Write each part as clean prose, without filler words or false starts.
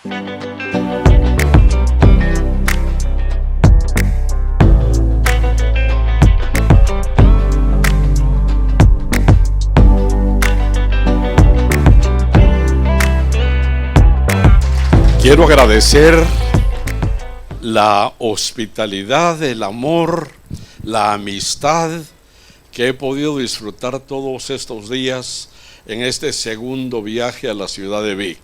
Quiero agradecer la hospitalidad, el amor, la amistad que he podido disfrutar todos estos días en este segundo viaje a la ciudad de Vic.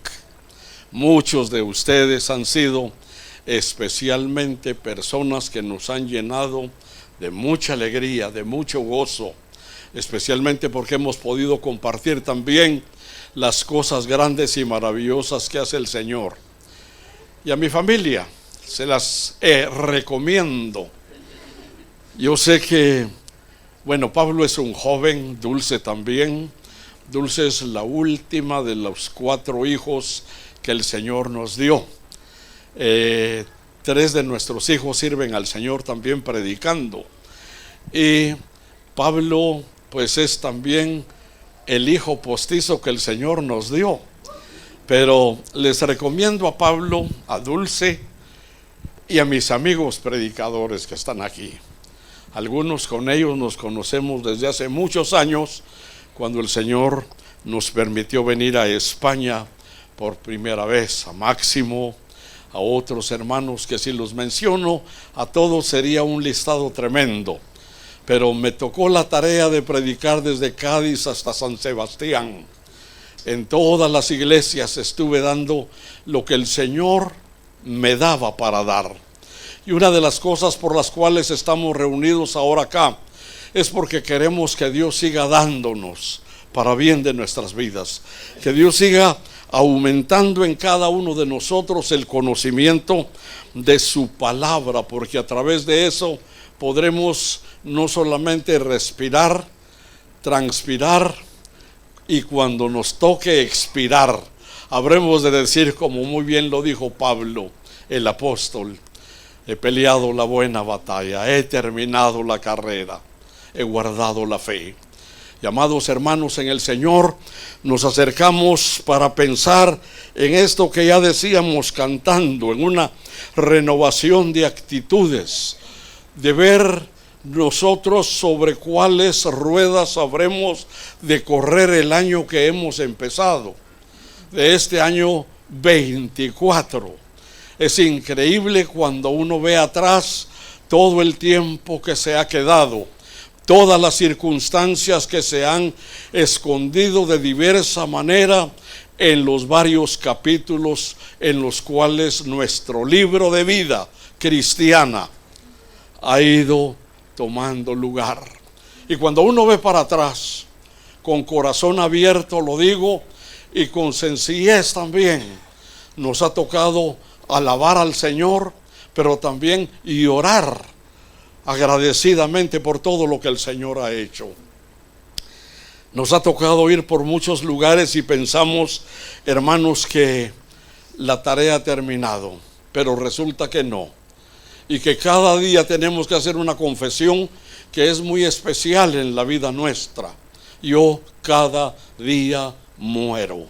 Muchos de ustedes han sido especialmente personas que nos han llenado de mucha alegría, de mucho gozo, especialmente porque hemos podido compartir también las cosas grandes y maravillosas que hace el Señor. Y a mi familia se las recomiendo. Yo sé que, Pablo es un joven, Dulce también. Dulce es la última de los 4 hijos que el Señor nos dio. 3 de nuestros hijos sirven al Señor también predicando. Y Pablo, pues, es también el hijo postizo que el Señor nos dio. Pero les recomiendo a Pablo, a Dulce y a mis amigos predicadores que están aquí. Algunos con ellos nos conocemos desde hace muchos años, cuando el Señor nos permitió venir a España por primera vez. A Máximo, a otros hermanos que si los menciono, a todos sería un listado tremendo. Pero me tocó la tarea de predicar desde Cádiz hasta San Sebastián. En todas las iglesias estuve dando lo que el Señor me daba para dar. Y una de las cosas por las cuales estamos reunidos ahora acá es porque queremos que Dios siga dándonos para bien de nuestras vidas. Que Dios siga aumentando en cada uno de nosotros el conocimiento de su palabra, porque a través de eso podremos no solamente respirar, transpirar, y cuando nos toque expirar, habremos de decir, como muy bien lo dijo Pablo, el apóstol: he peleado la buena batalla, he terminado la carrera, he guardado la fe. Y amados hermanos en el Señor, nos acercamos para pensar en esto que ya decíamos cantando, en una renovación de actitudes, de ver nosotros sobre cuáles ruedas habremos de correr el año que hemos empezado, de este año 24. Es increíble cuando uno ve atrás todo el tiempo que se ha quedado, todas las circunstancias que se han escondido de diversa manera en los varios capítulos en los cuales nuestro libro de vida cristiana ha ido tomando lugar. Y cuando uno ve para atrás, con corazón abierto lo digo, y con sencillez también, nos ha tocado alabar al Señor, pero también y orar agradecidamente por todo lo que el Señor ha hecho. Nos ha tocado ir por muchos lugares y pensamos, hermanos, que la tarea ha terminado, pero resulta que no. Y que cada día tenemos que hacer una confesión que es muy especial en la vida nuestra. Yo cada día muero.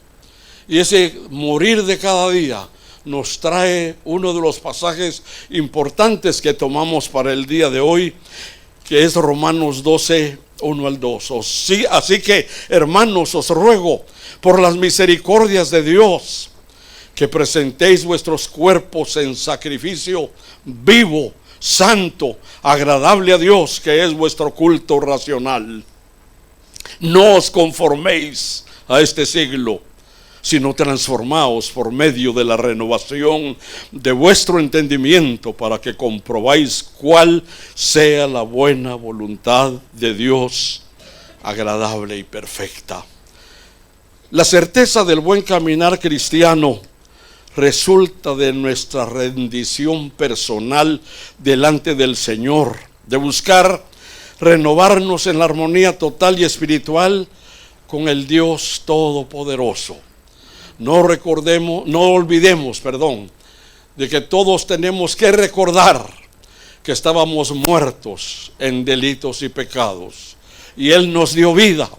Y ese morir de cada día nos trae uno de los pasajes importantes que tomamos para el día de hoy, que es Romanos 12, 1 al 2. Así que, hermanos, os ruego por las misericordias de Dios, que presentéis vuestros cuerpos en sacrificio vivo, santo, agradable a Dios, que es vuestro culto racional. No os conforméis a este siglo, sino transformaos por medio de la renovación de vuestro entendimiento, para que comprobáis cuál sea la buena voluntad de Dios, agradable y perfecta. La certeza del buen caminar cristiano resulta de nuestra rendición personal delante del Señor, de buscar renovarnos en la armonía total y espiritual con el Dios Todopoderoso. No olvidemos, de que todos tenemos que recordar que estábamos muertos en delitos y pecados, y Él nos dio vida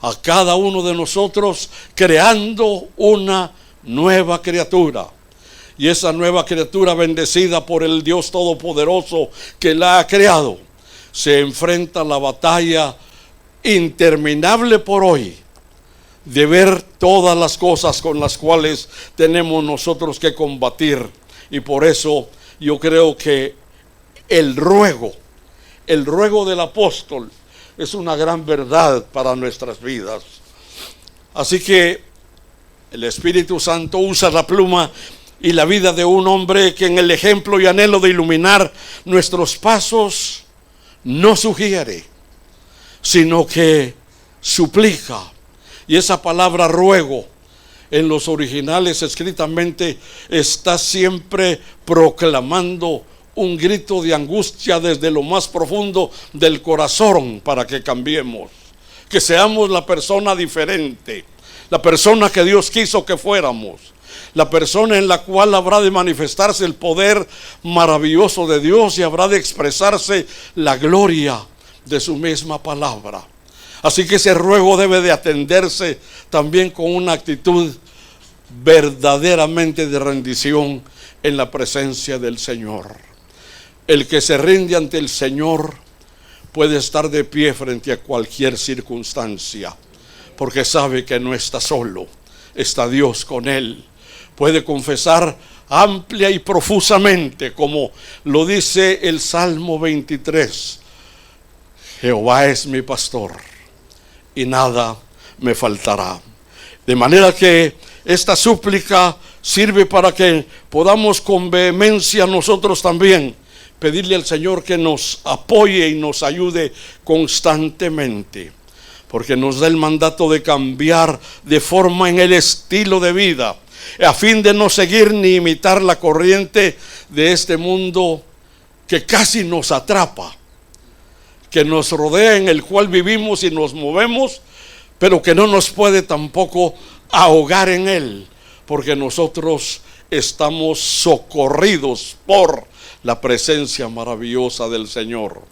a cada uno de nosotros, creando una nueva criatura, Y esa nueva criatura bendecida por el Dios Todopoderoso que la ha creado, se enfrenta a la batalla interminable por hoy de ver todas las cosas con las cuales tenemos nosotros que combatir. Y por eso yo creo que el ruego del apóstol es una gran verdad para nuestras vidas. Así que el Espíritu Santo usa la pluma y la vida de un hombre que en el ejemplo y anhelo de iluminar nuestros pasos no sugiere, sino que suplica. Y esa palabra ruego en los originales escritamente está siempre proclamando un grito de angustia desde lo más profundo del corazón para que cambiemos, que seamos la persona diferente, la persona que Dios quiso que fuéramos, la persona en la cual habrá de manifestarse el poder maravilloso de Dios y habrá de expresarse la gloria de su misma palabra. Así que ese ruego debe de atenderse también con una actitud verdaderamente de rendición en la presencia del Señor. El que se rinde ante el Señor puede estar de pie frente a cualquier circunstancia, porque sabe que no está solo, está Dios con él. Puede confesar amplia y profusamente, como lo dice el Salmo 23, Jehová es mi pastor y nada me faltará. De manera que esta súplica sirve para que podamos con vehemencia nosotros también pedirle al Señor que nos apoye y nos ayude constantemente, porque nos da el mandato de cambiar de forma en el estilo de vida, a fin de no seguir ni imitar la corriente de este mundo que casi nos atrapa, que nos rodea, en el cual vivimos y nos movemos, pero que no nos puede tampoco ahogar en él, porque nosotros estamos socorridos por la presencia maravillosa del Señor.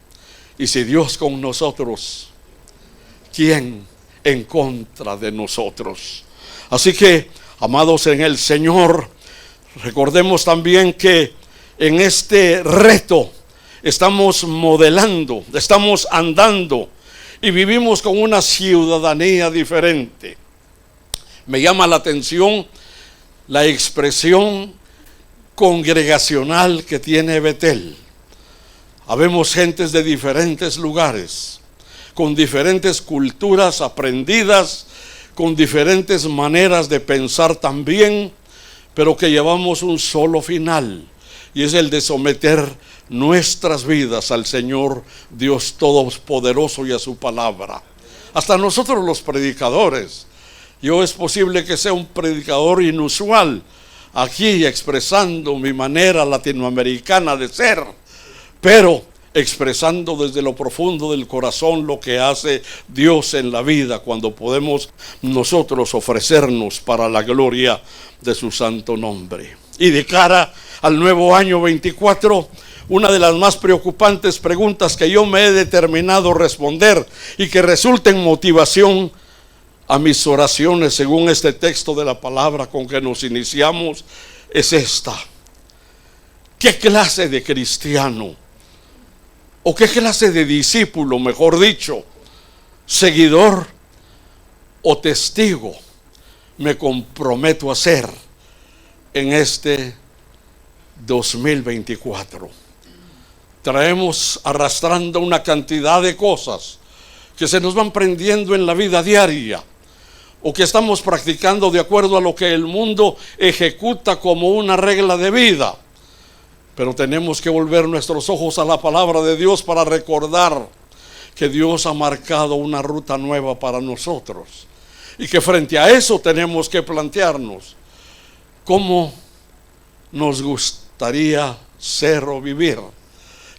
Y si Dios con nosotros, ¿quién en contra de nosotros? Así que, amados en el Señor, recordemos también que en este reto estamos modelando, estamos andando y vivimos con una ciudadanía diferente. Me llama la atención la expresión congregacional que tiene Betel. Habemos gentes de diferentes lugares, con diferentes culturas aprendidas, con diferentes maneras de pensar también, pero que llevamos un solo final, y es el de someter nuestras vidas al Señor Dios Todopoderoso y a su palabra. Hasta nosotros los predicadores, yo es posible que sea un predicador inusual aquí expresando mi manera latinoamericana de ser, pero expresando desde lo profundo del corazón lo que hace Dios en la vida cuando podemos nosotros ofrecernos para la gloria de su santo nombre. Y de cara al nuevo año 24, una de las más preocupantes preguntas que yo me he determinado responder y que resulten motivación a mis oraciones según este texto de la palabra con que nos iniciamos es esta: ¿qué clase de cristiano o qué clase de discípulo, mejor dicho, seguidor o testigo me comprometo a ser en este 2024? Traemos arrastrando una cantidad de cosas que se nos van prendiendo en la vida diaria, o que estamos practicando de acuerdo a lo que el mundo ejecuta como una regla de vida. Pero tenemos que volver nuestros ojos a la palabra de Dios para recordar que Dios ha marcado una ruta nueva para nosotros, y que frente a eso tenemos que plantearnos cómo nos gustaría ser o vivir.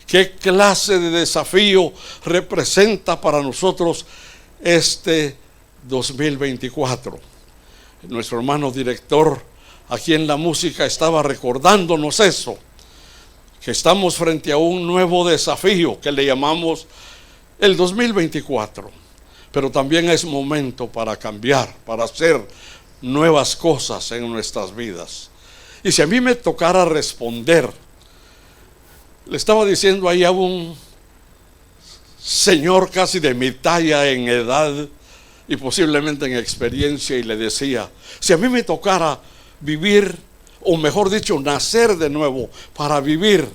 ¿Qué clase de desafío representa para nosotros este 2024? Nuestro hermano director aquí en la música estaba recordándonos eso, que estamos frente a un nuevo desafío que le llamamos el 2024, pero también es momento para cambiar, para hacer nuevas cosas en nuestras vidas. Y si a mí me tocara responder, le estaba diciendo ahí a un señor casi de mi talla en edad y posiblemente en experiencia, y le decía, si a mí me tocara vivir, o mejor dicho, nacer de nuevo para vivir,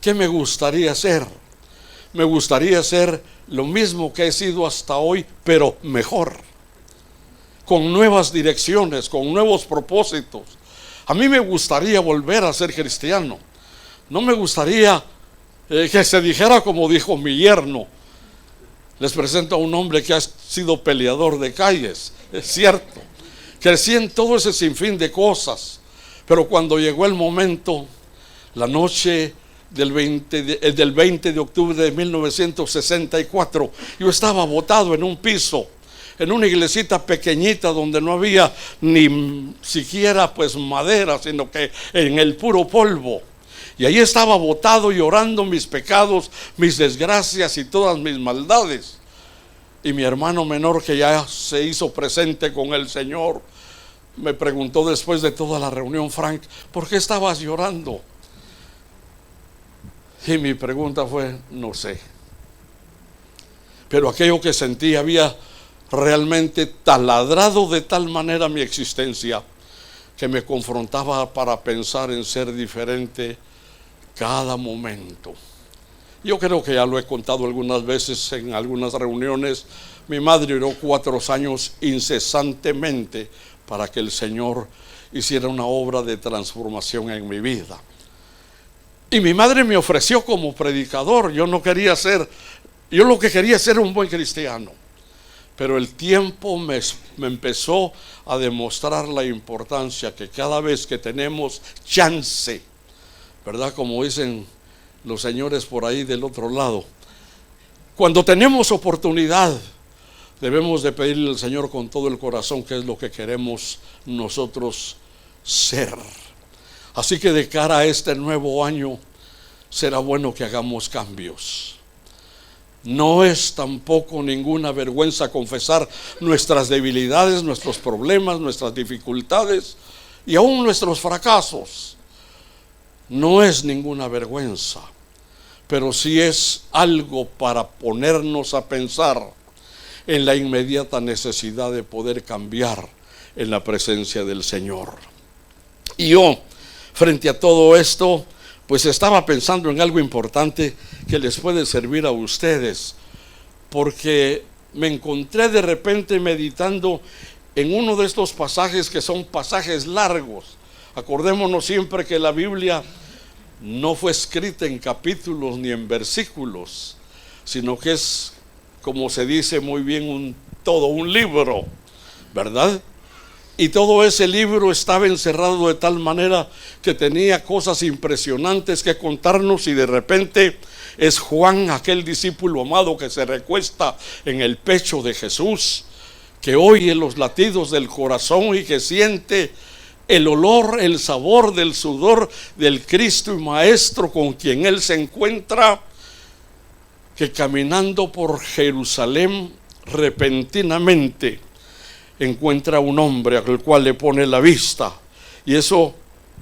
¿qué me gustaría hacer? Me gustaría hacer lo mismo que he sido hasta hoy, pero mejor, con nuevas direcciones, con nuevos propósitos. A mí me gustaría volver a ser cristiano. No me gustaría que se dijera como dijo mi yerno. Les presento a un hombre que ha sido peleador de calles, es cierto. Crecí en todo ese sinfín de cosas, pero cuando llegó el momento, la noche del 20 de octubre de 1964, yo estaba botado en un piso, en una iglesita pequeñita donde no había ni siquiera pues madera, sino que en el puro polvo. Y ahí estaba botado llorando mis pecados, mis desgracias y todas mis maldades. Y mi hermano menor, que ya se hizo presente con el Señor, me preguntó después de toda la reunión: Frank, ¿por qué estabas llorando? Y mi pregunta fue: no sé. Pero aquello que sentí había realmente taladrado de tal manera mi existencia que me confrontaba para pensar en ser diferente cada momento. Yo creo que ya lo he contado algunas veces en algunas reuniones. Mi madre oró 4 años incesantemente para que el Señor hiciera una obra de transformación en mi vida. Y mi madre me ofreció como predicador. Yo lo que quería ser un buen cristiano. Pero el tiempo me empezó a demostrar la importancia que cada vez que tenemos chance, ¿verdad? Como dicen los señores por ahí del otro lado, cuando tenemos oportunidad, debemos de pedirle al Señor con todo el corazón qué es lo que queremos nosotros ser. Así que de cara a este nuevo año, será bueno que hagamos cambios. No es tampoco ninguna vergüenza confesar nuestras debilidades, nuestros problemas, nuestras dificultades y aún nuestros fracasos. No es ninguna vergüenza, pero sí es algo para ponernos a pensar en la inmediata necesidad de poder cambiar en la presencia del Señor. Y yo, frente a todo esto, pues estaba pensando en algo importante que les puede servir a ustedes, porque me encontré de repente meditando en uno de estos pasajes que son pasajes largos. Acordémonos siempre que la Biblia no fue escrita en capítulos ni en versículos, sino que es, como se dice muy bien, todo un libro, ¿verdad? Y todo ese libro estaba encerrado de tal manera que tenía cosas impresionantes que contarnos, y de repente es Juan, aquel discípulo amado que se recuesta en el pecho de Jesús, que oye los latidos del corazón y que siente el olor, el sabor del sudor del Cristo y Maestro con quien él se encuentra, que caminando por Jerusalén repentinamente encuentra a un hombre al cual le pone la vista. Y eso,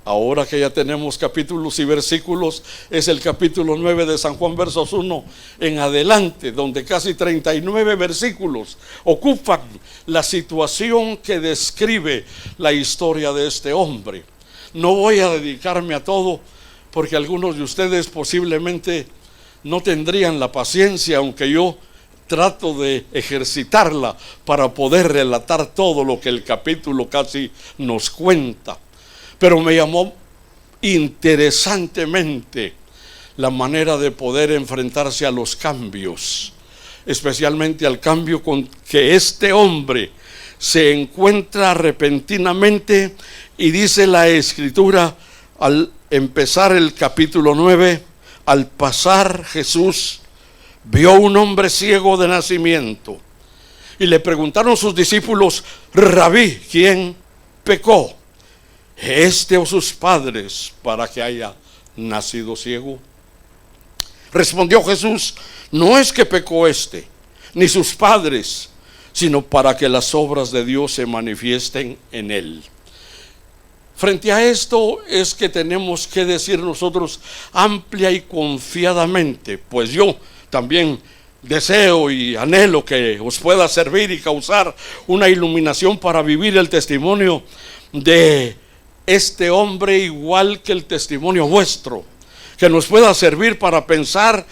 ahora que ya tenemos capítulos y versículos, es el capítulo 9 de San Juan, versos 1 en adelante, donde casi 39 versículos ocupan la situación que describe la historia de este hombre. No voy a dedicarme a todo, porque algunos de ustedes posiblemente no tendrían la paciencia, aunque yo trato de ejercitarla para poder relatar todo lo que el capítulo casi nos cuenta. Pero me llamó interesantemente la manera de poder enfrentarse a los cambios, especialmente al cambio con que este hombre se encuentra repentinamente. Y dice la Escritura, al empezar el capítulo 9, al pasar Jesús vio un hombre ciego de nacimiento, y le preguntaron sus discípulos: Rabí, ¿quién pecó, este o sus padres, para que haya nacido ciego? Respondió Jesús: no es que pecó este ni sus padres, sino para que las obras de Dios se manifiesten en él. Frente a esto es que tenemos que decir nosotros amplia y confiadamente, pues yo también deseo y anhelo que os pueda servir y causar una iluminación para vivir el testimonio de este hombre, igual que el testimonio vuestro, que nos pueda servir para pensar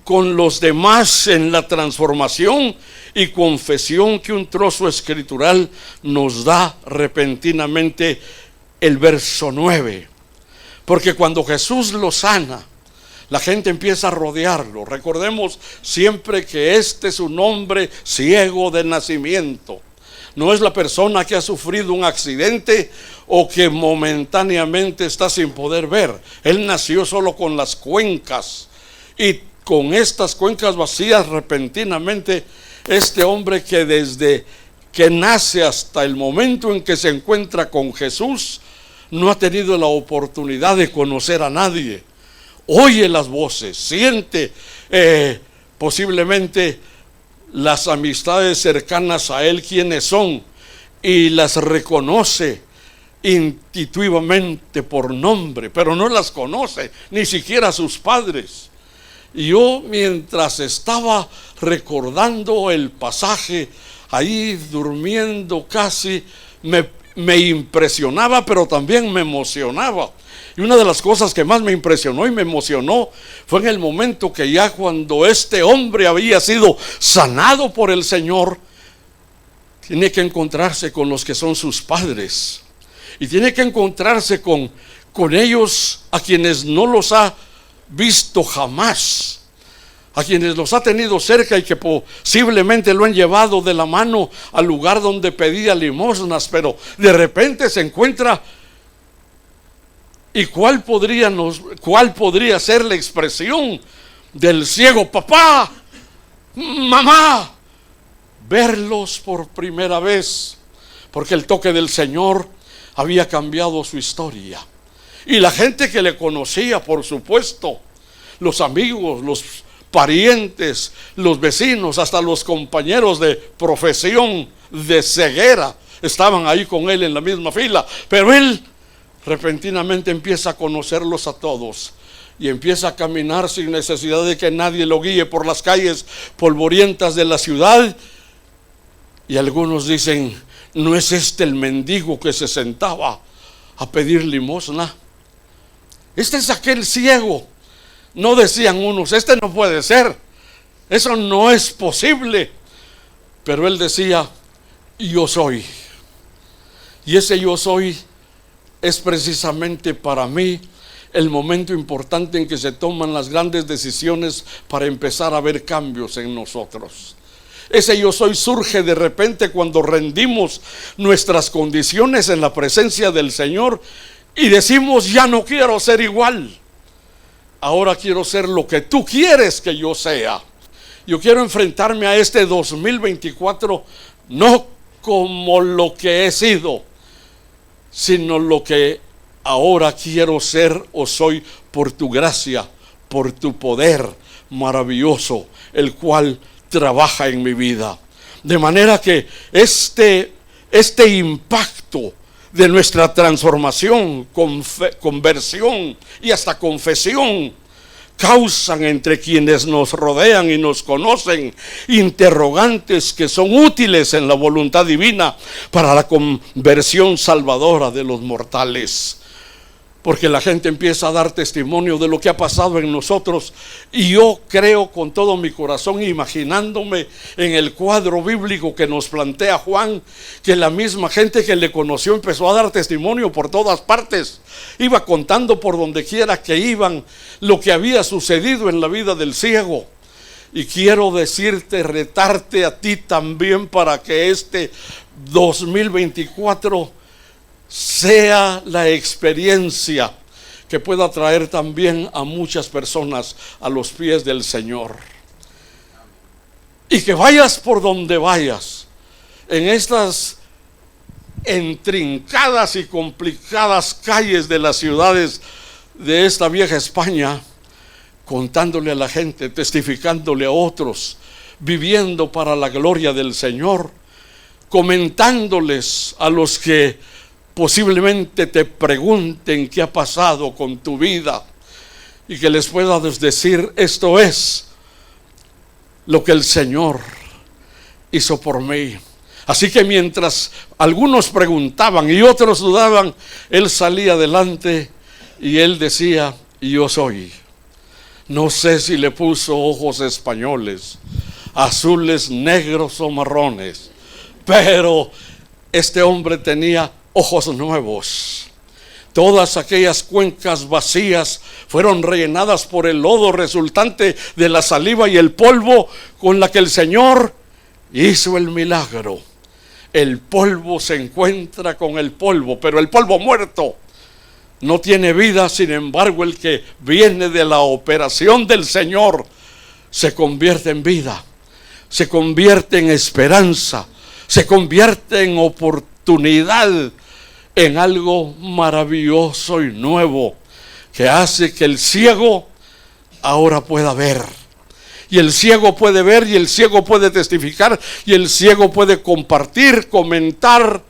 con los demás en la transformación y confesión que un trozo escritural nos da repentinamente. El verso 9, porque cuando Jesús lo sana, la gente empieza a rodearlo. Recordemos siempre que este es un hombre ciego de nacimiento. No es la persona que ha sufrido un accidente o que momentáneamente está sin poder ver. Él nació solo con las cuencas, y con estas cuencas vacías repentinamente, este hombre que desde que nace hasta el momento en que se encuentra con Jesús, no ha tenido la oportunidad de conocer a nadie. Oye las voces, siente posiblemente las amistades cercanas a él quienes son, y las reconoce intuitivamente por nombre, pero no las conoce, ni siquiera a sus padres. Y yo, mientras estaba recordando el pasaje, ahí durmiendo casi, me impresionaba, pero también me emocionaba. Y una de las cosas que más me impresionó y me emocionó fue en el momento que ya cuando este hombre había sido sanado por el Señor, tiene que encontrarse con los que son sus padres, y tiene que encontrarse con ellos a quienes no los ha visto jamás, a quienes los ha tenido cerca y que posiblemente lo han llevado de la mano al lugar donde pedía limosnas, pero de repente se encuentra. ¿Y cuál podría ser la expresión del ciego? Papá, mamá, verlos por primera vez, porque el toque del Señor había cambiado su historia. Y la gente que le conocía, por supuesto, los amigos, los parientes, los vecinos, hasta los compañeros de profesión de ceguera, estaban ahí con él en la misma fila. Pero él repentinamente empieza a conocerlos a todos y empieza a caminar sin necesidad de que nadie lo guíe por las calles polvorientas de la ciudad. Y algunos dicen: ¿no es este el mendigo que se sentaba a pedir limosna? Este es aquel ciego. No decían unos: este no puede ser, eso no es posible. Pero él decía: yo soy. Y ese yo soy es precisamente para mí el momento importante en que se toman las grandes decisiones para empezar a ver cambios en nosotros. Ese yo soy surge de repente cuando rendimos nuestras condiciones en la presencia del Señor y decimos: ya no quiero ser igual, ahora quiero ser lo que tú quieres que yo sea. Yo quiero enfrentarme a este 2024 no como lo que he sido, sino lo que ahora quiero ser o soy por tu gracia, por tu poder maravilloso, el cual trabaja en mi vida. De manera que este impacto de nuestra transformación, conversión y hasta confesión causan entre quienes nos rodean y nos conocen interrogantes que son útiles en la voluntad divina para la conversión salvadora de los mortales. Porque la gente empieza a dar testimonio de lo que ha pasado en nosotros, y yo creo con todo mi corazón, imaginándome en el cuadro bíblico que nos plantea Juan, que la misma gente que le conoció empezó a dar testimonio por todas partes, iba contando por donde quiera que iban lo que había sucedido en la vida del ciego. Y quiero decirte, retarte a ti también, para que este 2024 sea la experiencia que pueda traer también a muchas personas a los pies del Señor. Y que vayas por donde vayas, en estas intrincadas y complicadas calles de las ciudades de esta vieja España, contándole a la gente, testificándole a otros, viviendo para la gloria del Señor, comentándoles a los que posiblemente te pregunten qué ha pasado con tu vida y que les puedas decir: esto es lo que el Señor hizo por mí. Así que mientras algunos preguntaban y otros dudaban, Él salía adelante y Él decía: yo soy. No sé si le puso ojos españoles, azules, negros o marrones, pero este hombre tenía ojos nuevos. Todas aquellas cuencas vacías fueron rellenadas por el lodo resultante de la saliva y el polvo con la que el Señor hizo el milagro. El polvo se encuentra con el polvo, pero el polvo muerto no tiene vida. Sin embargo, el que viene de la operación del Señor se convierte en vida, se convierte en esperanza, se convierte en oportunidad, en algo maravilloso y nuevo, que hace que el ciego ahora pueda ver. Y el ciego puede ver, y el ciego puede testificar, y el ciego puede compartir, comentar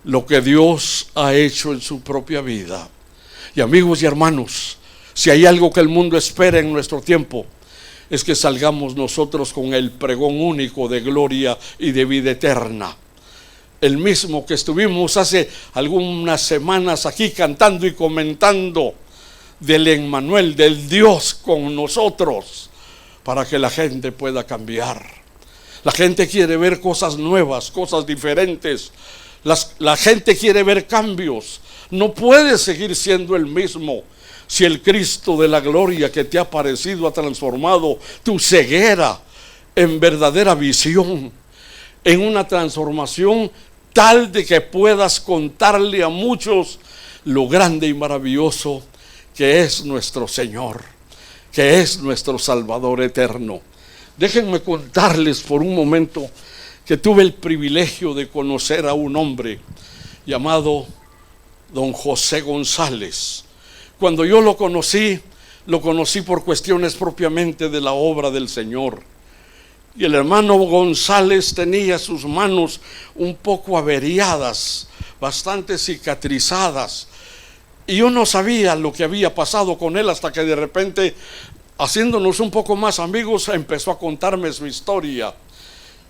lo que Dios ha hecho en su propia vida. Y amigos y hermanos, si hay algo que el mundo espera en nuestro tiempo, es que salgamos nosotros con el pregón único de gloria y de vida eterna. El mismo que estuvimos hace algunas semanas aquí cantando y comentando del Emmanuel, del Dios con nosotros, para que la gente pueda cambiar. La gente quiere ver cosas nuevas, cosas diferentes. La gente quiere ver cambios. No puedes seguir siendo el mismo si el Cristo de la gloria que te ha aparecido ha transformado tu ceguera en verdadera visión, en una transformación tal de que puedas contarle a muchos lo grande y maravilloso que es nuestro Señor, que es nuestro Salvador eterno. Déjenme contarles por un momento que tuve el privilegio de conocer a un hombre llamado don José González. Cuando yo lo conocí por cuestiones propiamente de la obra del Señor. Y el hermano González tenía sus manos un poco averiadas, bastante cicatrizadas. Y yo no sabía lo que había pasado con él hasta que de repente, haciéndonos un poco más amigos, empezó a contarme su historia.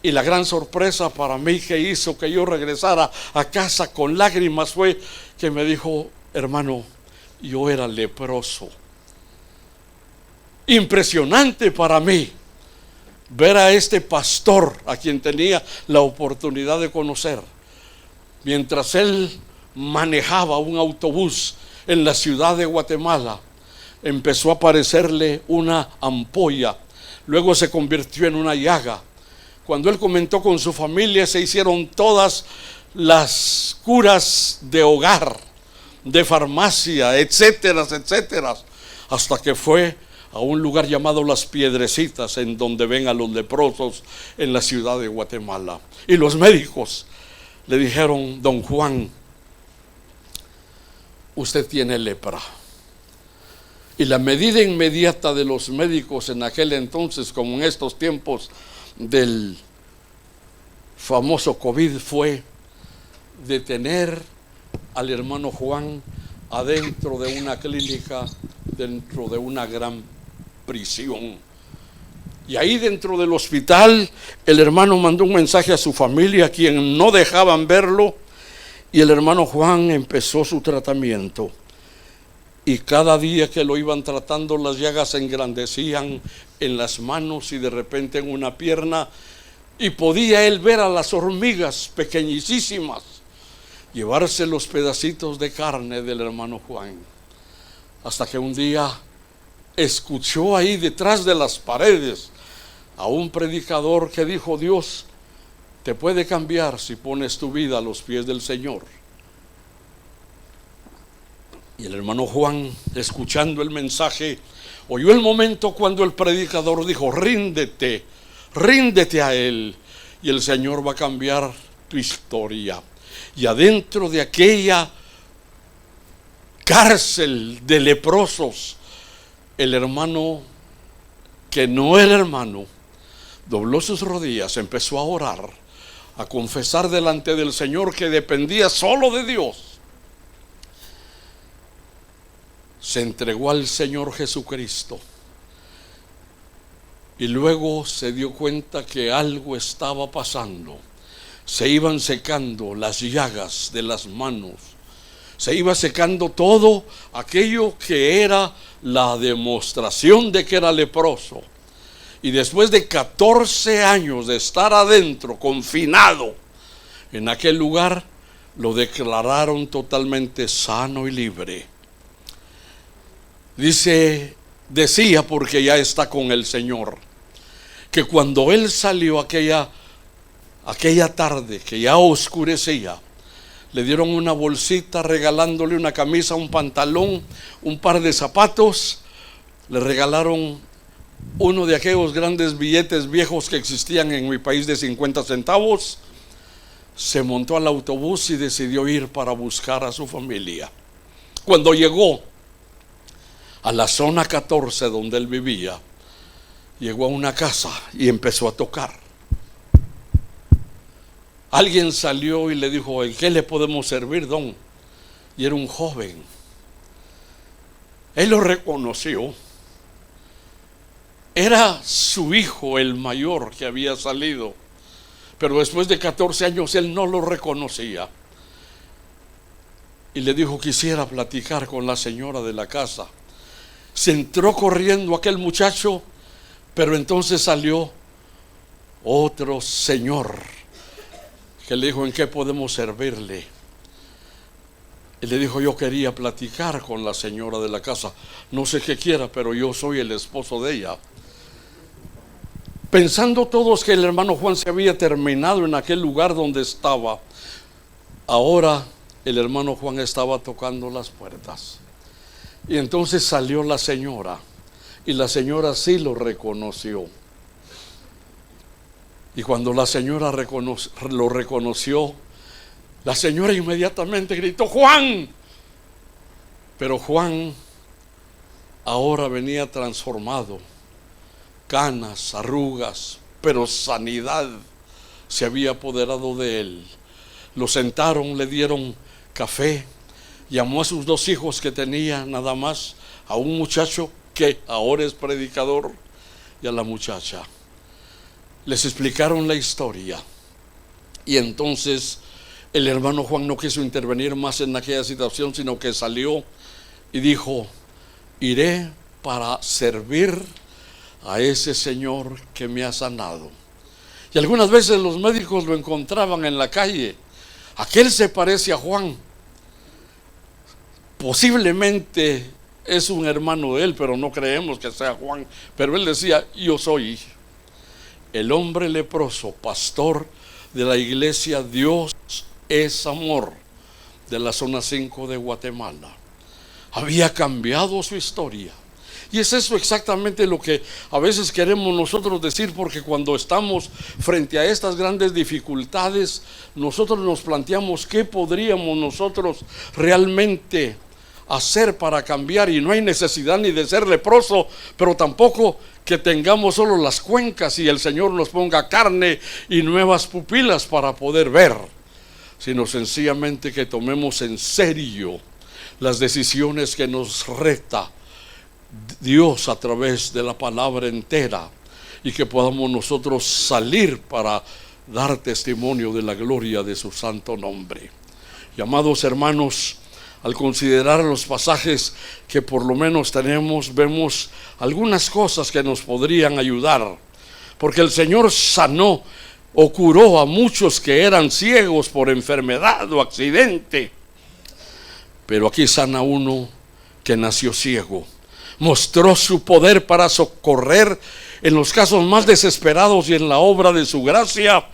Y la gran sorpresa para mí que hizo que yo regresara a casa con lágrimas fue que me dijo: hermano, yo era leproso. Impresionante para mí ver a este pastor, a quien tenía la oportunidad de conocer, mientras él manejaba un autobús en la ciudad de Guatemala, empezó a aparecerle una ampolla, luego se convirtió en una llaga. Cuando él comentó con su familia, se hicieron todas las curas de hogar, de farmacia, etcétera, etcétera, hasta que fue a un lugar llamado Las Piedrecitas, en donde ven a los leprosos en la ciudad de Guatemala. Y los médicos le dijeron: don Juan, usted tiene lepra. Y la medida inmediata de los médicos en aquel entonces, como en estos tiempos del famoso COVID, fue detener al hermano Juan adentro de una clínica, dentro de una gran prisión. Y ahí dentro del hospital el hermano mandó un mensaje a su familia, a quien no dejaban verlo, y el hermano Juan empezó su tratamiento. Y cada día que lo iban tratando, las llagas se engrandecían en las manos y de repente en una pierna, y podía él ver a las hormigas pequeñísimas llevarse los pedacitos de carne del hermano Juan. Hasta que un día escuchó ahí detrás de las paredes a un predicador que dijo: Dios te puede cambiar si pones tu vida a los pies del Señor. Y el hermano Juan, escuchando el mensaje, oyó el momento cuando el predicador dijo: ríndete, ríndete a Él, y el Señor va a cambiar tu historia. Y adentro de aquella cárcel de leprosos, el hermano, que no era hermano, dobló sus rodillas, empezó a orar, a confesar delante del Señor que dependía solo de Dios se entregó al Señor Jesucristo y luego se dio cuenta que algo estaba pasando. Se iban secando las llagas de las manos, se iba secando todo aquello que era la demostración de que era leproso. Y después de 14 años de estar adentro, confinado en aquel lugar, lo declararon totalmente sano y libre. Decía, porque ya está con el Señor, que cuando él salió aquella tarde que ya oscurecía, le dieron una bolsita regalándole una camisa, un pantalón, un par de zapatos. Le regalaron uno de aquellos grandes billetes viejos que existían en mi país de 50 centavos. Se montó al autobús y decidió ir para buscar a su familia. Cuando llegó a la zona 14 donde él vivía, llegó a una casa y empezó a tocar. Alguien salió y le dijo: ¿en qué le podemos servir, don? Y era un joven. Él lo reconoció. Era su hijo, el mayor, que había salido. Pero después de 14 años él no lo reconocía. Y le dijo: quisiera platicar con la señora de la casa. Se entró corriendo aquel muchacho, pero entonces salió otro señor que le dijo: ¿en qué podemos servirle? Y le dijo: yo quería platicar con la señora de la casa. No sé qué quiera, pero yo soy el esposo de ella. Pensando todos que el hermano Juan se había terminado en aquel lugar donde estaba, ahora el hermano Juan estaba tocando las puertas. Y entonces salió la señora, y la señora sí lo reconoció. Y cuando la señora lo reconoció, la señora inmediatamente gritó: ¡Juan! Pero Juan ahora venía transformado. Canas, arrugas, pero sanidad se había apoderado de él. Lo sentaron, le dieron café, llamó a sus 2 hijos que tenía nada más, a un muchacho que ahora es predicador y a la muchacha. Les explicaron la historia y entonces el hermano Juan no quiso intervenir más en aquella situación, sino que salió y dijo: iré para servir a ese Señor que me ha sanado. Y algunas veces los médicos lo encontraban en la calle: aquel se parece a Juan, posiblemente es un hermano de él, pero no creemos que sea Juan. Pero él decía: yo soy el hombre leproso, pastor de la iglesia Dios es Amor de la zona 5 de Guatemala. Había cambiado su historia. Y es eso exactamente lo que a veces queremos nosotros decir, porque cuando estamos frente a estas grandes dificultades, nosotros nos planteamos qué podríamos nosotros realmente hacer para cambiar. Y no hay necesidad ni de ser leproso, pero tampoco que tengamos solo las cuencas y el Señor nos ponga carne y nuevas pupilas para poder ver, sino sencillamente que tomemos en serio las decisiones que nos reta Dios a través de la palabra entera, y que podamos nosotros salir para dar testimonio de la gloria de su santo nombre. Y amados hermanos, al considerar los pasajes que por lo menos tenemos, vemos algunas cosas que nos podrían ayudar, porque el Señor sanó o curó a muchos que eran ciegos por enfermedad o accidente, pero aquí sana uno que nació ciego. Mostró su poder para socorrer en los casos más desesperados y en la obra de su gracia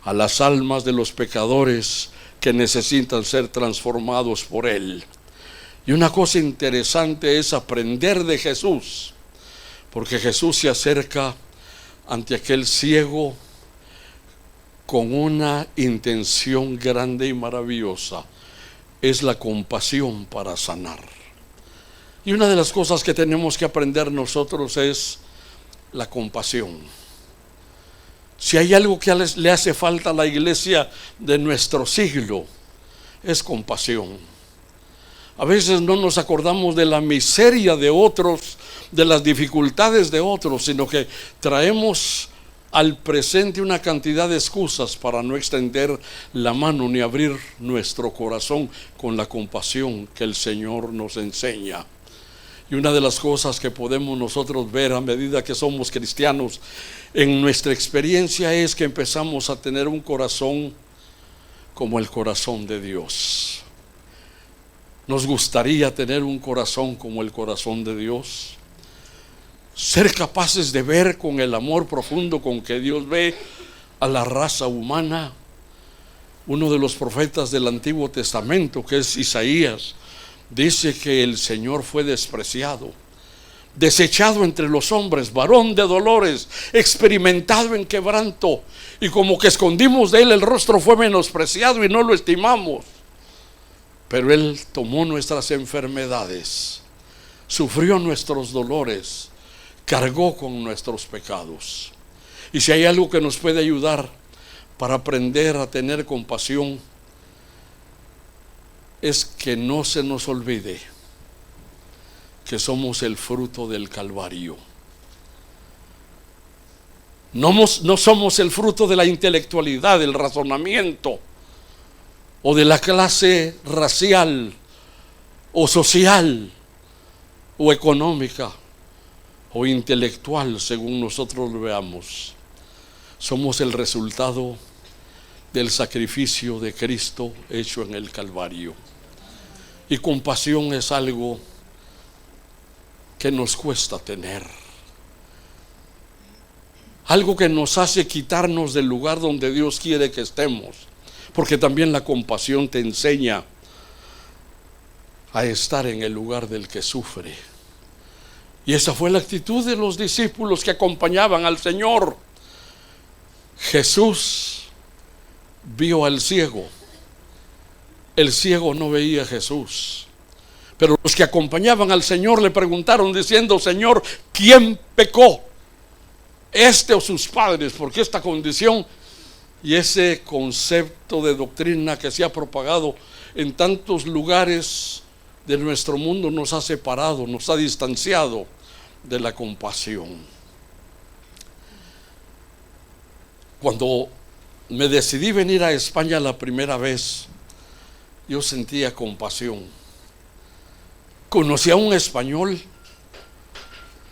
a las almas de los pecadores que necesitan ser transformados por Él. Y una cosa interesante es aprender de Jesús, porque Jesús se acerca ante aquel ciego con una intención grande y maravillosa: es la compasión para sanar. Y una de las cosas que tenemos que aprender nosotros es la compasión. Si hay algo que le hace falta a la iglesia de nuestro siglo, es compasión. A veces no nos acordamos de la miseria de otros, de las dificultades de otros, sino que traemos al presente una cantidad de excusas para no extender la mano ni abrir nuestro corazón con la compasión que el Señor nos enseña. Y una de las cosas que podemos nosotros ver a medida que somos cristianos en nuestra experiencia es que empezamos a tener un corazón como el corazón de Dios. Nos gustaría tener un corazón como el corazón de Dios, ser capaces de ver con el amor profundo con que Dios ve a la raza humana. Uno de los profetas del Antiguo Testamento, que es Isaías, dice que el Señor fue despreciado, desechado entre los hombres, varón de dolores, experimentado en quebranto, y como que escondimos de él el rostro, fue menospreciado y no lo estimamos. Pero él tomó nuestras enfermedades, sufrió nuestros dolores, cargó con nuestros pecados. Y si hay algo que nos puede ayudar para aprender a tener compasión, es que no se nos olvide que somos el fruto del Calvario. No somos el fruto de la intelectualidad, del razonamiento, o de la clase racial, o social, o económica, o intelectual, según nosotros lo veamos. Somos el resultado del sacrificio de Cristo hecho en el Calvario. Y compasión es algo que nos cuesta tener, algo que nos hace quitarnos del lugar donde Dios quiere que estemos, porque también la compasión te enseña a estar en el lugar del que sufre. Y esa fue la actitud de los discípulos que acompañaban al Señor. Jesús vio al ciego. El ciego no veía a Jesús, pero los que acompañaban al Señor le preguntaron diciendo: Señor, ¿quién pecó? ¿Este o sus padres? Porque esta condición y ese concepto de doctrina que se ha propagado en tantos lugares de nuestro mundo nos ha separado, nos ha distanciado de la compasión. Cuando me decidí venir a España la primera vez, yo sentía compasión. Conocí a un español.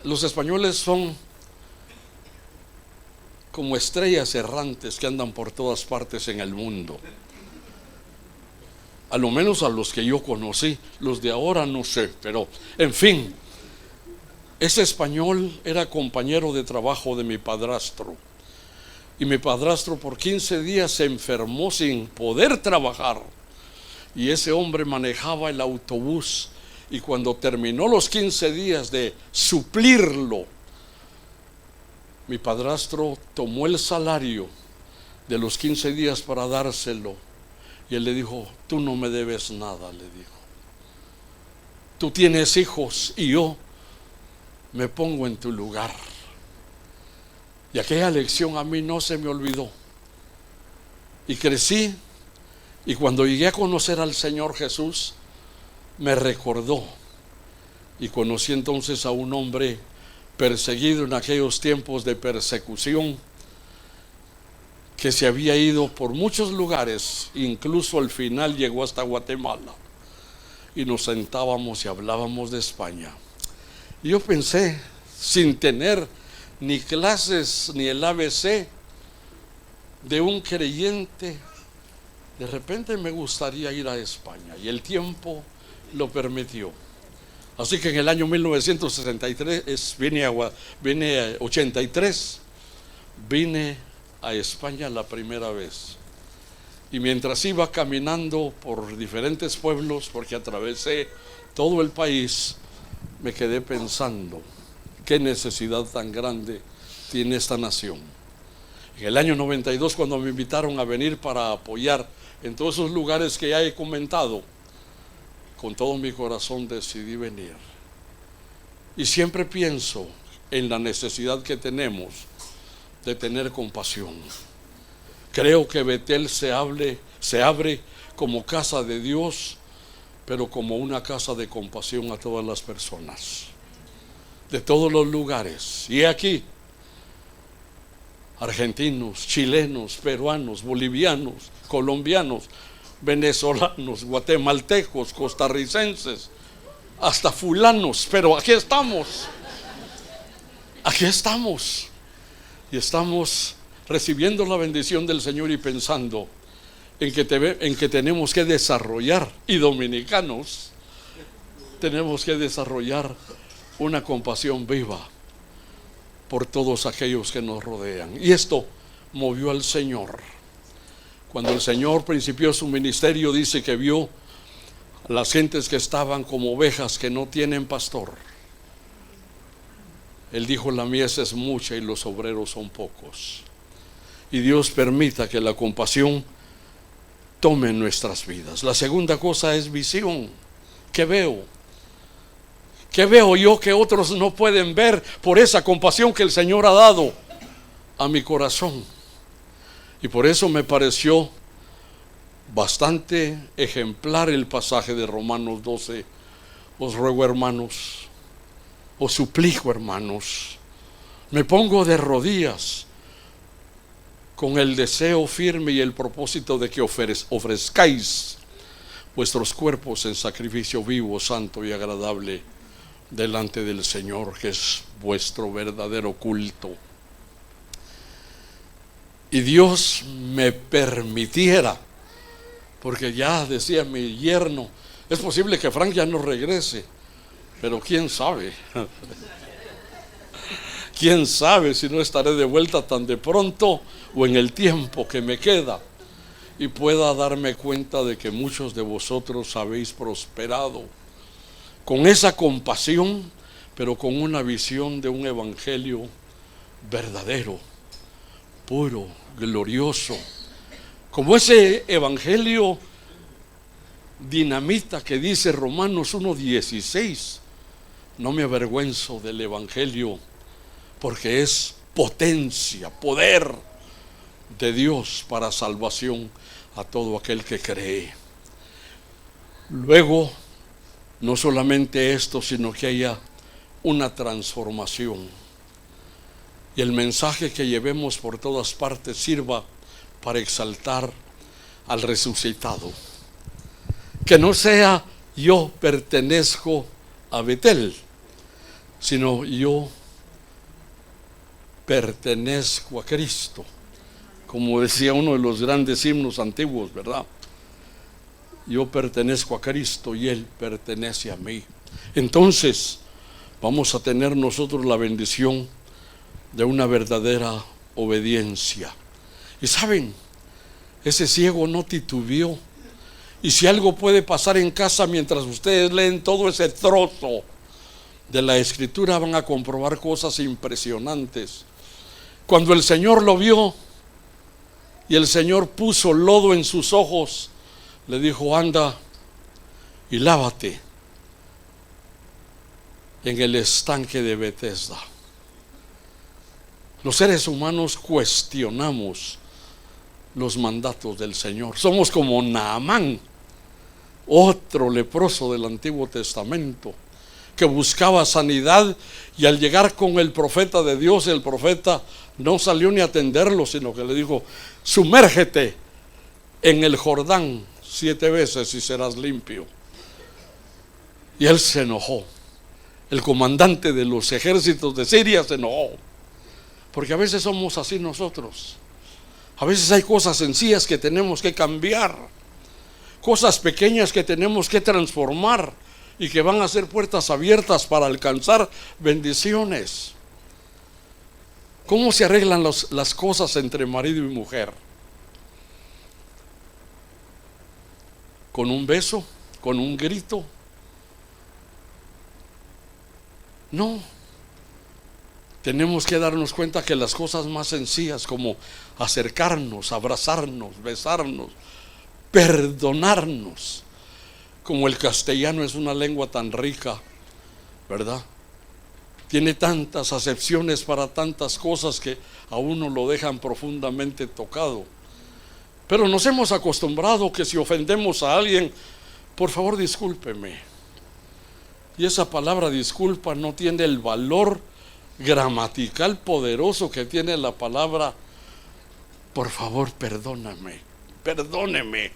Los españoles son como estrellas errantes que andan por todas partes en el mundo. A lo menos a los que yo conocí. Los de ahora no sé, pero en fin, ese español era compañero de trabajo de mi padrastro. Y mi padrastro por 15 días se enfermó sin poder trabajar. Y ese hombre manejaba el autobús. Y cuando terminó los 15 días de suplirlo, mi padrastro tomó el salario de los 15 días para dárselo. Y él le dijo: tú no me debes nada, le dijo. Tú tienes hijos y yo me pongo en tu lugar. Y aquella lección a mí no se me olvidó. Y crecí, y cuando llegué a conocer al Señor Jesús, me recordó. Y conocí entonces a un hombre perseguido en aquellos tiempos de persecución, que se había ido por muchos lugares, incluso al final llegó hasta Guatemala. Y nos sentábamos y hablábamos de España. Y yo pensé, sin tener ni clases ni el ABC de un creyente, de repente me gustaría ir a España, y el tiempo lo permitió. Así que en el año 1963 vine a España la primera vez. Y mientras iba caminando por diferentes pueblos, porque atravesé todo el país, me quedé pensando: qué necesidad tan grande tiene esta nación. En el año 92, cuando me invitaron a venir para apoyar en todos esos lugares que ya he comentado, con todo mi corazón decidí venir. Y siempre pienso en la necesidad que tenemos de tener compasión. Creo que Betel se abre como casa de Dios pero como una casa de compasión a todas las personas, de todos los lugares. Y aquí, argentinos, chilenos, peruanos, bolivianos, colombianos, venezolanos, guatemaltecos, costarricenses, hasta fulanos, pero aquí estamos. Aquí estamos. Y estamos recibiendo la bendición del Señor y pensando en que tenemos que desarrollar, y dominicanos, tenemos que desarrollar una compasión viva por todos aquellos que nos rodean. Y esto movió al Señor. Cuando el Señor principió su ministerio, dice que vio a las gentes que estaban como ovejas que no tienen pastor. Él dijo: la mies es mucha y los obreros son pocos. Y Dios permita que la compasión tome nuestras vidas. La segunda cosa es visión. ¿Qué veo? ¿Qué veo yo que otros no pueden ver por esa compasión que el Señor ha dado a mi corazón? Y por eso me pareció bastante ejemplar el pasaje de Romanos 12. Os ruego, hermanos, os suplico, hermanos, me pongo de rodillas con el deseo firme y el propósito de que ofrezcáis vuestros cuerpos en sacrificio vivo, santo y agradable delante del Señor, que es vuestro verdadero culto. Y Dios me permitiera, porque ya decía mi yerno, es posible que Frank ya no regrese, pero quién sabe. Quién sabe si no estaré de vuelta tan de pronto o en el tiempo que me queda, y pueda darme cuenta de que muchos de vosotros habéis prosperado con esa compasión, pero con una visión de un evangelio verdadero, puro, glorioso, como ese evangelio dinamita que dice Romanos 1:16. No me avergüenzo del evangelio, porque es potencia, poder de Dios para salvación a todo aquel que cree. Luego, no solamente esto, sino que haya una transformación, y el mensaje que llevemos por todas partes sirva para exaltar al resucitado. Que no sea yo pertenezco a Betel, sino yo pertenezco a Cristo, como decía uno de los grandes himnos antiguos, ¿verdad? Yo pertenezco a Cristo y Él pertenece a mí. Entonces vamos a tener nosotros la bendición de una verdadera obediencia. Y saben, ese ciego no titubeó. Y si algo puede pasar en casa mientras ustedes leen todo ese trozo de la Escritura, van a comprobar cosas impresionantes. Cuando el Señor lo vio y el Señor puso lodo en sus ojos, le dijo: anda y lávate en el estanque de Betesda. Los seres humanos cuestionamos los mandatos del Señor. Somos como Naamán, otro leproso del Antiguo Testamento, que buscaba sanidad, y al llegar con el profeta de Dios, el profeta no salió ni a atenderlo, sino que le dijo: sumérgete en el Jordán 7 veces y serás limpio. Y él se enojó. El comandante de los ejércitos de Siria se enojó, porque a veces somos así nosotros. A veces hay cosas sencillas que tenemos que cambiar, cosas pequeñas que tenemos que transformar, y que van a ser puertas abiertas para alcanzar bendiciones. ¿Cómo se arreglan las cosas entre marido y mujer? ¿Con un beso? ¿Con un grito? No. Tenemos que darnos cuenta que las cosas más sencillas, como acercarnos, abrazarnos, besarnos, perdonarnos, como el castellano es una lengua tan rica, ¿verdad? Tiene tantas acepciones para tantas cosas que a uno lo dejan profundamente tocado. Pero nos hemos acostumbrado que si ofendemos a alguien, Por favor, discúlpeme. Y esa palabra disculpa no tiene el valor gramatical poderoso que tiene la palabra por favor, perdóname, perdóneme.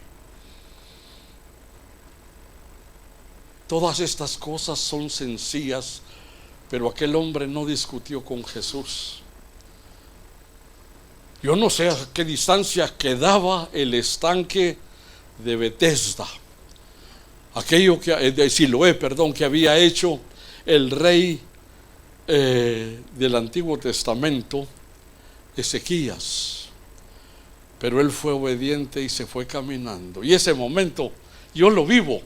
Todas estas cosas son sencillas, pero aquel hombre no discutió con Jesús. Yo no sé a qué distancia quedaba el estanque de Betesda, aquello de Siloé, perdón, que había hecho el rey del Antiguo Testamento, Ezequías. Pero él fue obediente y se fue caminando. Y ese momento yo lo vivo,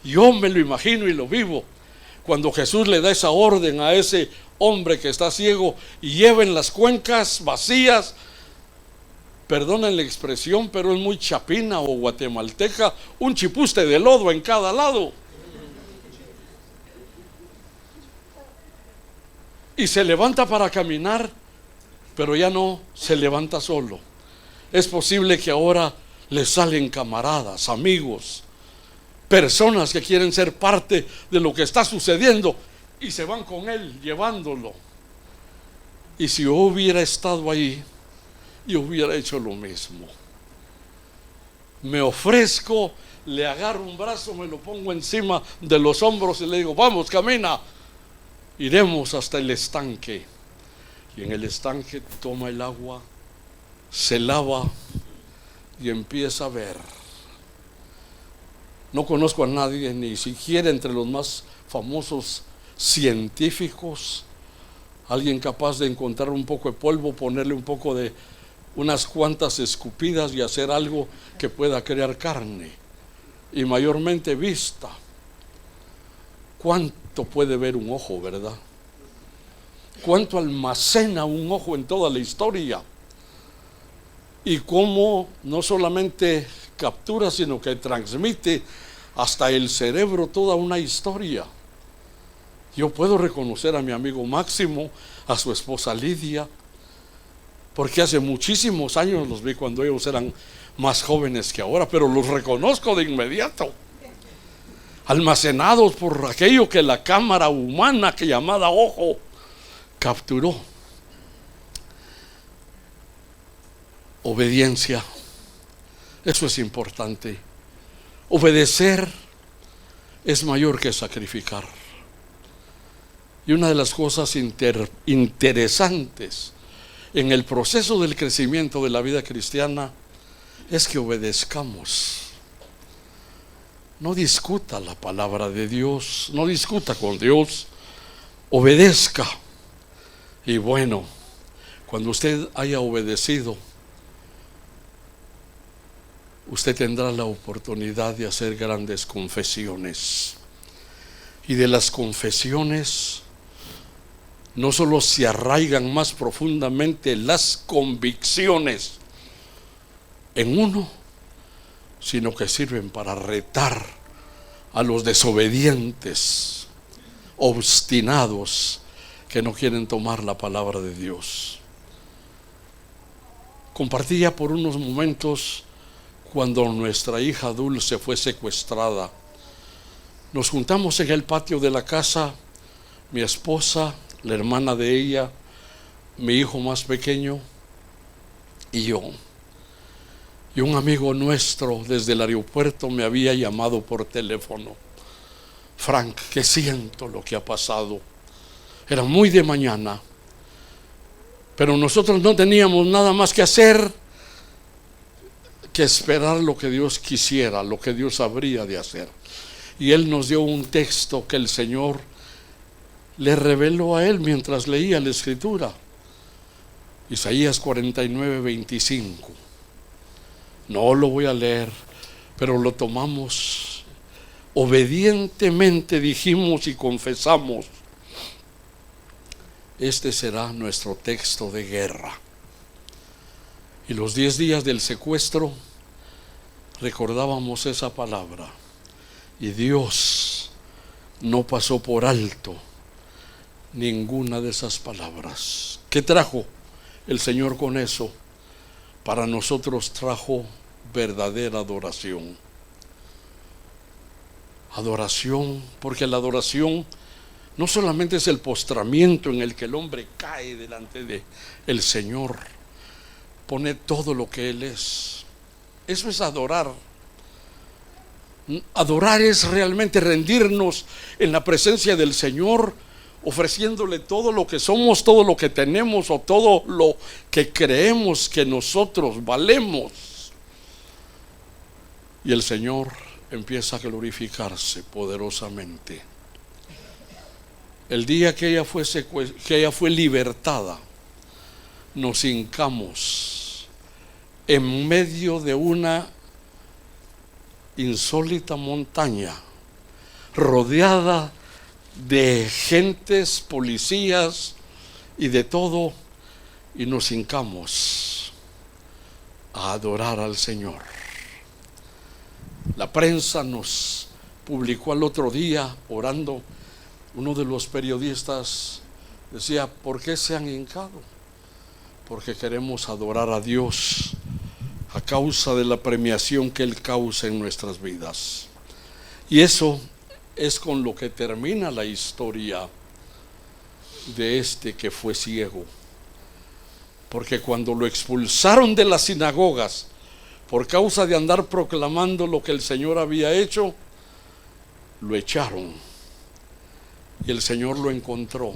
yo me lo imagino y lo vivo, cuando Jesús le da esa orden a ese hombre que está ciego y lleven las cuencas vacías. Perdonen la expresión, pero es muy chapina o guatemalteca, un chipuste de lodo en cada lado. Y se levanta para caminar, pero ya no se levanta solo. Es posible que ahora le salen camaradas, amigos, personas que quieren ser parte de lo que está sucediendo y se van con él llevándolo. Y si yo hubiera estado ahí, yo hubiera hecho lo mismo. Me ofrezco, le agarro un brazo, me lo pongo encima de los hombros y le digo, vamos, camina, iremos hasta el estanque. Y en el estanque toma el agua, se lava y empieza a ver. No conozco a nadie, ni siquiera entre los más famosos científicos, alguien capaz de encontrar un poco de polvo, ponerle un poco de unas cuantas escupidas y hacer algo que pueda crear carne y mayormente vista. ¿Cuánto puede ver un ojo, verdad? ¿Cuánto almacena un ojo en toda la historia? Y cómo no solamente captura, sino que transmite hasta el cerebro toda una historia. Yo puedo reconocer a mi amigo Máximo, a su esposa Lidia, porque hace muchísimos años los vi cuando ellos eran más jóvenes que ahora, pero los reconozco de inmediato, almacenados por aquello que la cámara humana que llamada ojo capturó. Obediencia, eso es importante. Obedecer es mayor que sacrificar. Y una de las cosas interesantes en el proceso del crecimiento de la vida cristiana es que obedezcamos. No discuta la palabra de Dios, no discuta con Dios, obedezca. Y bueno, cuando usted haya obedecido, usted tendrá la oportunidad de hacer grandes confesiones. Y de las confesiones no solo se arraigan más profundamente las convicciones en uno, sino que sirven para retar a los desobedientes, obstinados, que no quieren tomar la palabra de Dios. Compartía por unos momentos cuando nuestra hija Dulce fue secuestrada. Nos juntamos en el patio de la casa, mi esposa, la hermana de ella, mi hijo más pequeño y yo. Y un amigo nuestro desde el aeropuerto me había llamado por teléfono. Frank, que siento lo que ha pasado. Era muy de mañana, pero nosotros no teníamos nada más que hacer que esperar lo que Dios quisiera, lo que Dios habría de hacer. Y él nos dio un texto que el Señor le reveló a él mientras leía la Escritura. Isaías 49:25. No lo voy a leer, pero lo tomamos. Obedientemente dijimos y confesamos: este será nuestro texto de guerra. Y los 10 días del secuestro recordábamos esa palabra. Y Dios no pasó por alto ninguna de esas palabras. ¿Qué trajo el Señor con eso? Para nosotros trajo verdadera adoración. Adoración, porque la adoración no solamente es el postramiento en el que el hombre cae delante de el Señor, pone todo lo que Él es. Eso es adorar. Adorar es realmente rendirnos en la presencia del Señor, ofreciéndole todo lo que somos, todo lo que tenemos o todo lo que creemos que nosotros valemos. Y el Señor empieza a glorificarse poderosamente. El día que ella fue libertada, nos hincamos en medio de una insólita montaña, rodeada de gentes, policías y de todo, y nos hincamos a adorar al Señor. La prensa nos publicó al otro día, orando. Uno de los periodistas decía: ¿por qué se han hincado? Porque queremos adorar a Dios a causa de la premiación que Él causa en nuestras vidas. Y eso es con lo que termina la historia de este que fue ciego. Porque cuando lo expulsaron de las sinagogas por causa de andar proclamando lo que el Señor había hecho, lo echaron. Y el Señor lo encontró.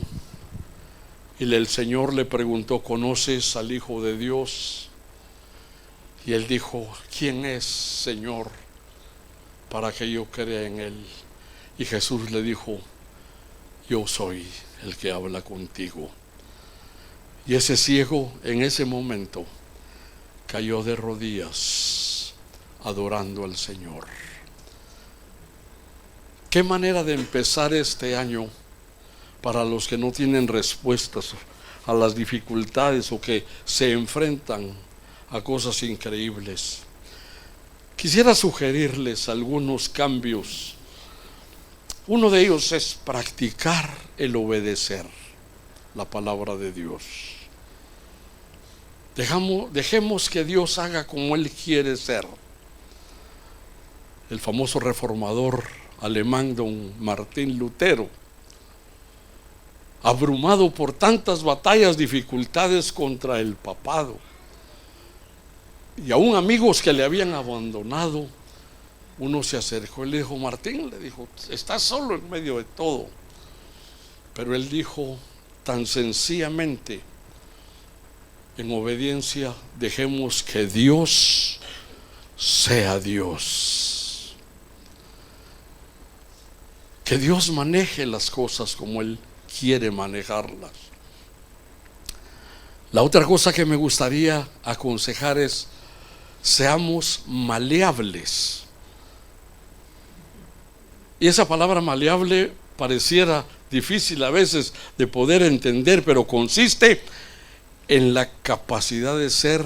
Y el Señor le preguntó: ¿conoces al Hijo de Dios? Y él dijo: ¿quién es, Señor, para que yo crea en Él? Y Jesús le dijo: yo soy el que habla contigo. Y ese ciego en ese momento cayó de rodillas adorando al Señor. ¿Qué manera de empezar este año para los que no tienen respuestas a las dificultades o que se enfrentan a cosas increíbles? Quisiera sugerirles algunos cambios. Uno de ellos es practicar el obedecer la palabra de Dios. Dejemos que Dios haga como Él quiere ser. El famoso reformador alemán don Martín Lutero, abrumado por tantas batallas, dificultades contra el papado, y aún amigos que le habían abandonado, uno se acercó y le dijo: Martín, le dijo, estás solo en medio de todo. Pero él dijo tan sencillamente, en obediencia: dejemos que Dios sea Dios, que Dios maneje las cosas como Él quiere manejarlas. La otra cosa que me gustaría aconsejar es: seamos maleables. Y esa palabra maleable pareciera difícil a veces de poder entender, pero consiste en la capacidad de ser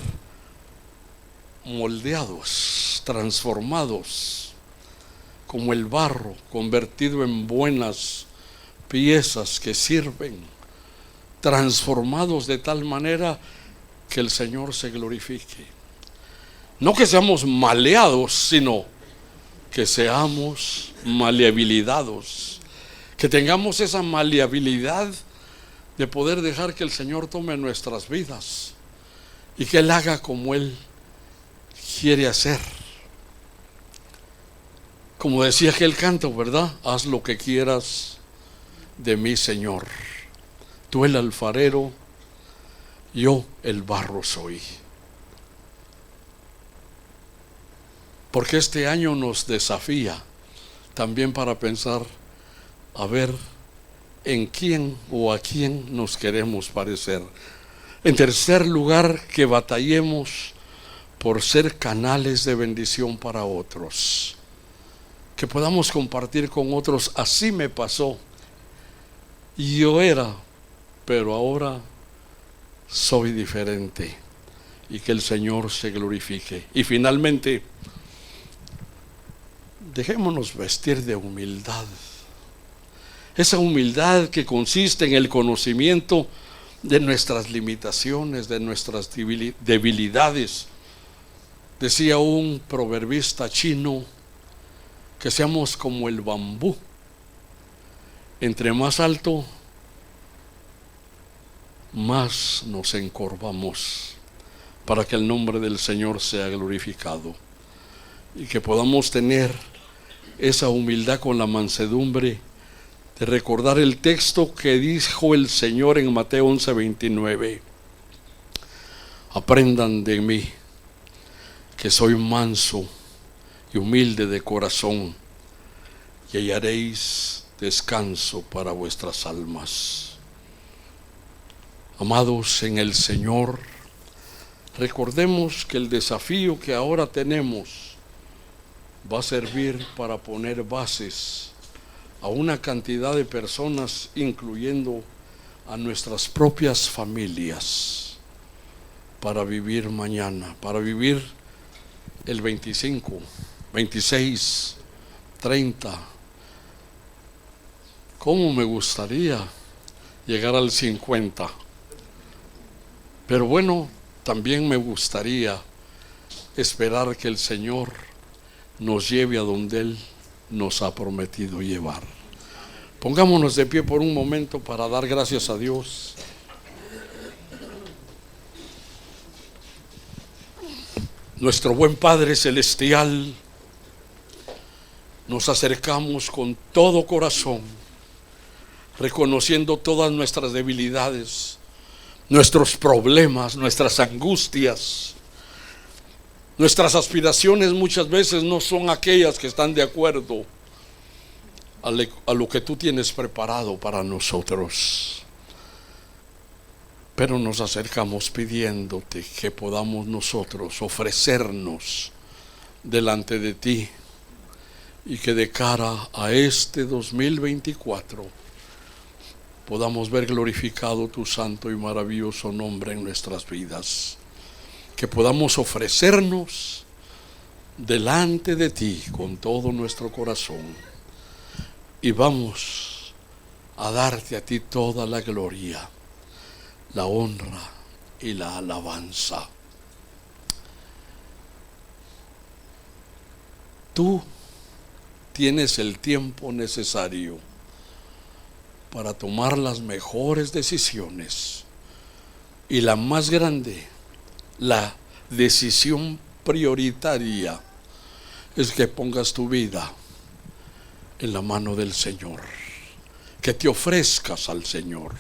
moldeados, transformados, como el barro convertido en buenas piezas que sirven, transformados de tal manera que el Señor se glorifique. No que seamos maleados, sino que seamos maleabilizados, que tengamos esa maleabilidad de poder dejar que el Señor tome nuestras vidas y que Él haga como Él quiere hacer. Como decía aquel canto, ¿verdad? Haz lo que quieras de mí, Señor. Tú el alfarero, yo el barro soy. Porque este año nos desafía también para pensar, a ver, en quién o a quién nos queremos parecer. En tercer lugar, que batallemos por ser canales de bendición para otros, que podamos compartir con otros: así me pasó, yo era, pero ahora soy diferente, y que el Señor se glorifique. Y finalmente, dejémonos vestir de humildad. Esa humildad que consiste en el conocimiento de nuestras limitaciones, de nuestras debilidades. Decía un proverbista chino que seamos como el bambú. Entre más alto, más nos encorvamos, para que el nombre del Señor sea glorificado, y que podamos tener esa humildad con la mansedumbre de recordar el texto que dijo el Señor en Mateo 11:29: aprendan de mí, que soy manso y humilde de corazón, y hallaréis descanso para vuestras almas. Amados en el Señor, recordemos que el desafío que ahora tenemos va a servir para poner bases a una cantidad de personas, incluyendo a nuestras propias familias, para vivir mañana, para vivir el 25, 26, 30. ¿Cómo me gustaría llegar al 50? Pero bueno, también me gustaría esperar que el Señor nos lleve a donde Él nos ha prometido llevar. Pongámonos de pie por un momento para dar gracias a Dios. Nuestro buen Padre Celestial, nos acercamos con todo corazón, reconociendo todas nuestras debilidades, nuestros problemas, nuestras angustias. Nuestras aspiraciones muchas veces no son aquellas que están de acuerdo a lo que tú tienes preparado para nosotros. Pero nos acercamos pidiéndote que podamos nosotros ofrecernos delante de ti, y que de cara a este 2024 podamos ver glorificado tu santo y maravilloso nombre en nuestras vidas. Que podamos ofrecernos delante de ti con todo nuestro corazón, y vamos a darte a ti toda la gloria, la honra y la alabanza. Tú tienes el tiempo necesario para tomar las mejores decisiones, y la más grande, la decisión prioritaria, es que pongas tu vida en la mano del Señor, que te ofrezcas al Señor.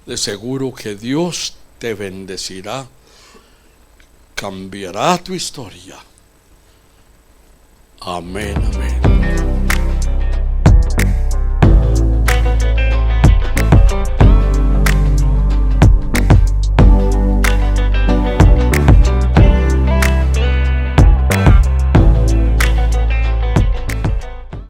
De seguro que Dios te bendecirá, cambiará tu historia. Amén, amén.